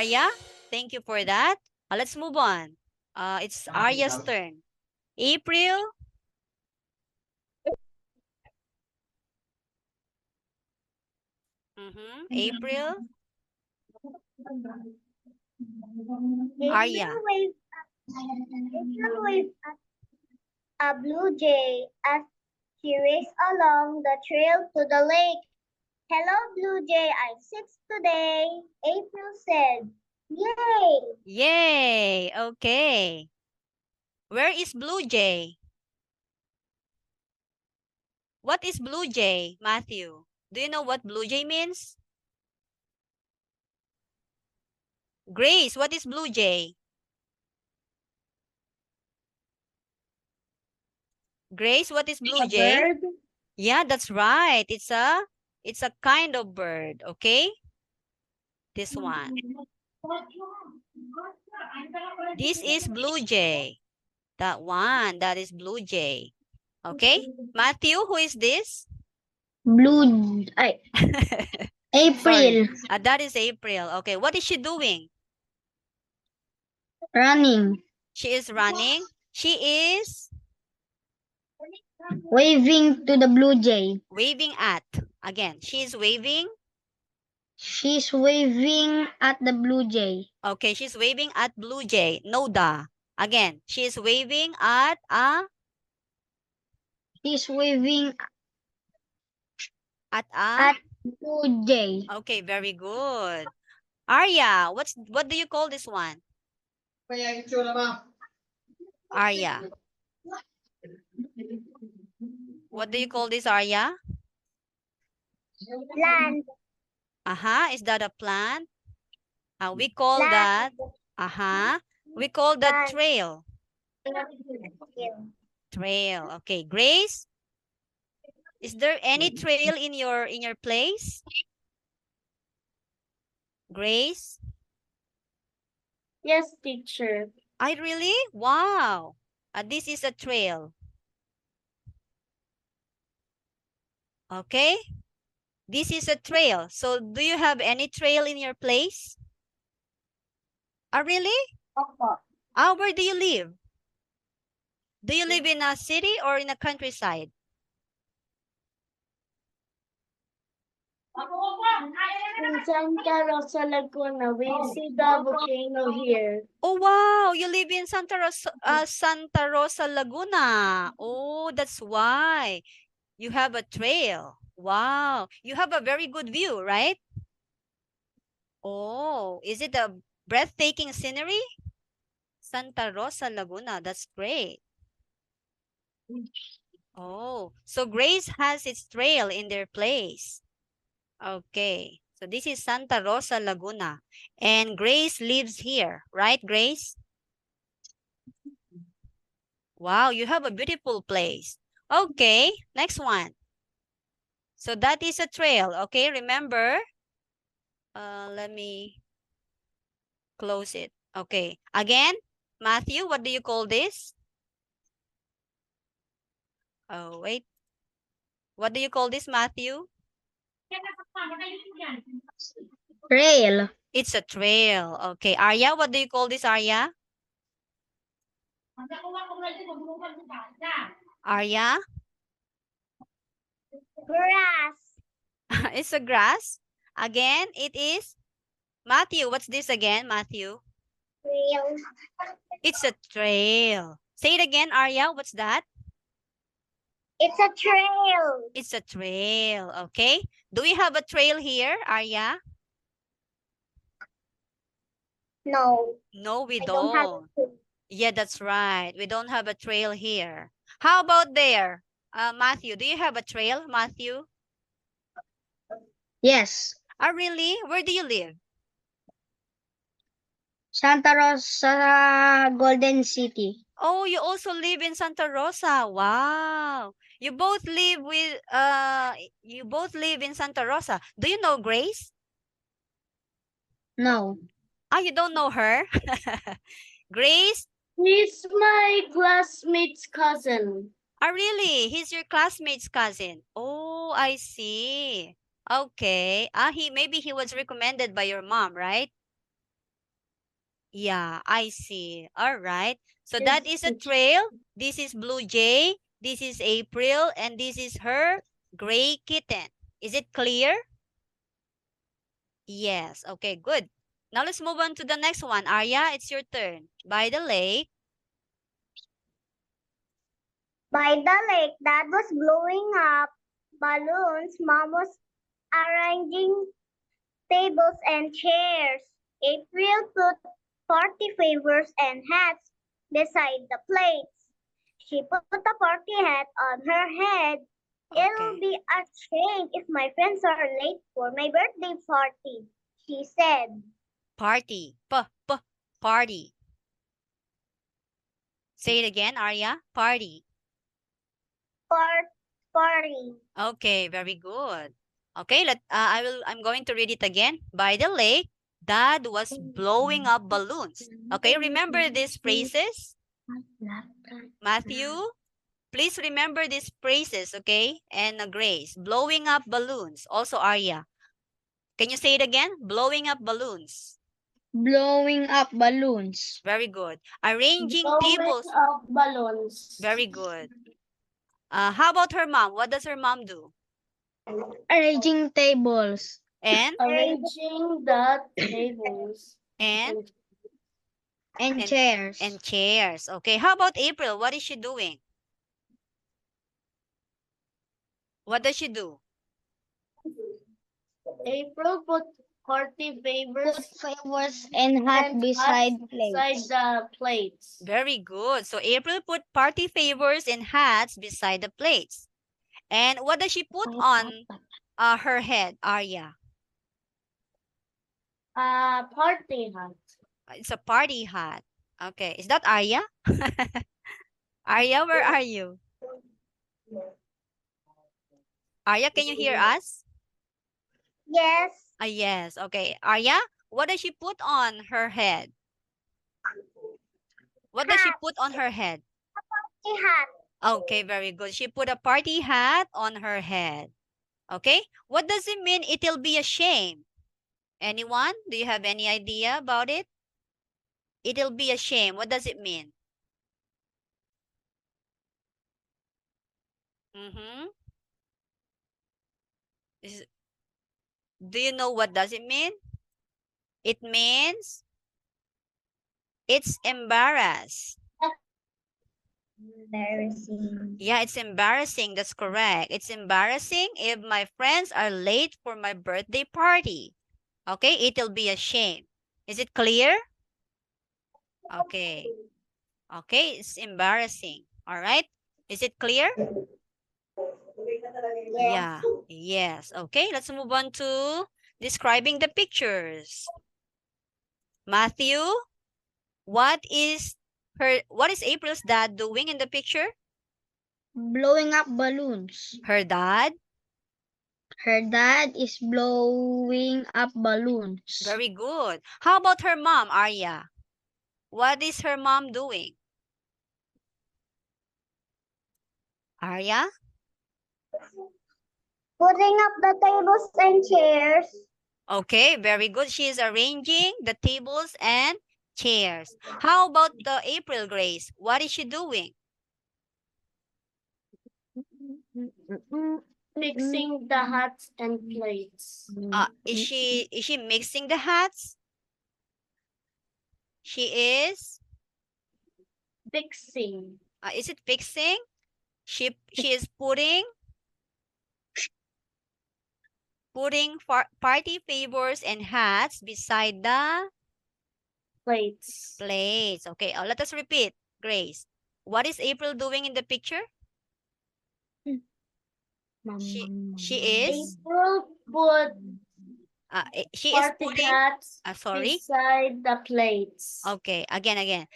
Arya. Thank you for that. Let's move on. It's Arya's turn. April. April. Arya. April waved at a blue jay as she raced along the trail to the lake. Hello, Blue Jay, I 6 today. April said, Yay! Yay! Okay. Where is Blue Jay? What is Blue Jay, Matthew? Do you know what Blue Jay means? Grace, what is Blue Jay? Grace, what is Blue Jay? Bird? Yeah, that's right. It's a kind of bird, okay? This one. This is Blue Jay. That one, that is Blue Jay. Okay? Matthew, who is this? April. That is April. Okay, what is she doing? Running. She is running. She is Waving to the Blue Jay. waving at. Again, she is waving. She's waving at the Blue Jay. Okay, she's waving at Blue Jay. No da. Again, she is waving at a. She's waving At a. at Blue Jay. Okay, very good. Arya, what do you call this one? Arya. What do you call this, Arya? Plant. Is that a plant? We call that. We call that trail. Trail. Okay, Grace. Is there any trail in your place? Grace? Yes, teacher. I really? Wow. This is a trail. Okay. This is a trail. So do you have any trail in your place? Really? Where do you live? Do you live in a city or in a countryside? In Santa Rosa, Laguna, we see the volcano here. Oh, wow. You live in Santa Rosa, Laguna. Oh, that's why. You have a trail. Wow. You have a very good view, right? Oh, is it a breathtaking scenery? Santa Rosa, Laguna. That's great. Oh, so Grace has its trail in their place. Okay. So this is Santa Rosa, Laguna. And Grace lives here, right, Grace? Wow, you have a beautiful place. Okay, next one. So that is a trail. Okay, remember? Let me close it. Okay, again, Matthew, what do you call this? Oh, wait. What do you call this, Matthew? Trail. It's a trail. Okay, Arya, what do you call this, Arya? Arya? Grass. It's a grass. Again, it is Matthew. What's this again, Matthew? Trail. It's a trail. Say it again, Arya. What's that? It's a trail. It's a trail. Okay. Do we have a trail here, Arya? No. No, we I don't. have a Yeah, that's right. We don't have a trail here. How about there? Matthew, do you have a trail, Matthew? Yes. Really? Where do you live? Santa Rosa, Golden City. Oh, you also live in Santa Rosa. Wow. You both live in Santa Rosa. Do you know Grace? No. You don't know her? Grace? He's my classmate's cousin. Really? He's your classmate's cousin. Oh, I see. Okay. Maybe he was recommended by your mom, right? Yeah, I see. All right. So that is a trail. This is Blue Jay. This is April. And this is her gray kitten. Is it clear? Yes. Okay, good. Now let's move on to the next one. Arya, it's your turn. By the lake. By the lake that was blowing up balloons, Mom was arranging tables and chairs. April put party favors and hats beside the plates. She put a party hat on her head. It'll Okay. be a shame if my friends are late for my birthday party, she said. Party. Party. Say it again, Arya. Party. Party. Okay, very good. Okay, I'm going to read it again. By the lake, Dad was blowing up balloons. Okay, remember these phrases? Matthew, please remember these phrases, okay? And Grace, blowing up balloons. Also Arya. Can you say it again? Blowing up balloons. Blowing up balloons. Very good. Arranging tables. Of balloons. Very good. How about her mom? What does her mom do? Arranging tables. And Arranging the tables. and And And- chairs. and chairs. Okay. How about April? What is she doing? What does she do? April put party favors Put favors and hat beside plates. the plates. Very good. So April put party favors and hats beside the plates. And what does she put on her head, Arya? Party hat. It's a party hat. Okay. Is that Arya? Arya, where are you? Arya, can you hear us? Yes. Yes. Okay. Arya, what does she put on her head? What does she put on her head? Party hat. Okay, very good. She put a party hat on her head. Okay. What does it mean? It'll be a shame. Anyone? Do you have any idea about it? It'll be a shame. What does it mean? Do you know what does it mean? It means it's embarrassed. Embarrassing. Yeah, it's embarrassing. That's correct. It's embarrassing if my friends are late for my birthday party. Okay, it'll be a shame. Is it clear? Okay. Okay, it's embarrassing. All right. Is it clear? Yeah. Yes. Okay, let's move on to describing the pictures. Matthew, what is April's dad doing in the picture? Blowing up balloons. Her dad? Her dad is blowing up balloons. Very good. How about her mom, Arya? What is her mom doing? Arya? Putting up the tables and chairs. Okay, very good. She is arranging the tables and chairs. How about the April Grace? What is she doing? Mixing the hats and plates. Is she mixing the hats? She is? Fixing. Is it fixing? She is putting party favors and hats beside the Plates. plates. Okay, let us repeat. Grace, what is April doing in the picture? She is? April put She is party putting, hats sorry? beside the plates. Okay, again.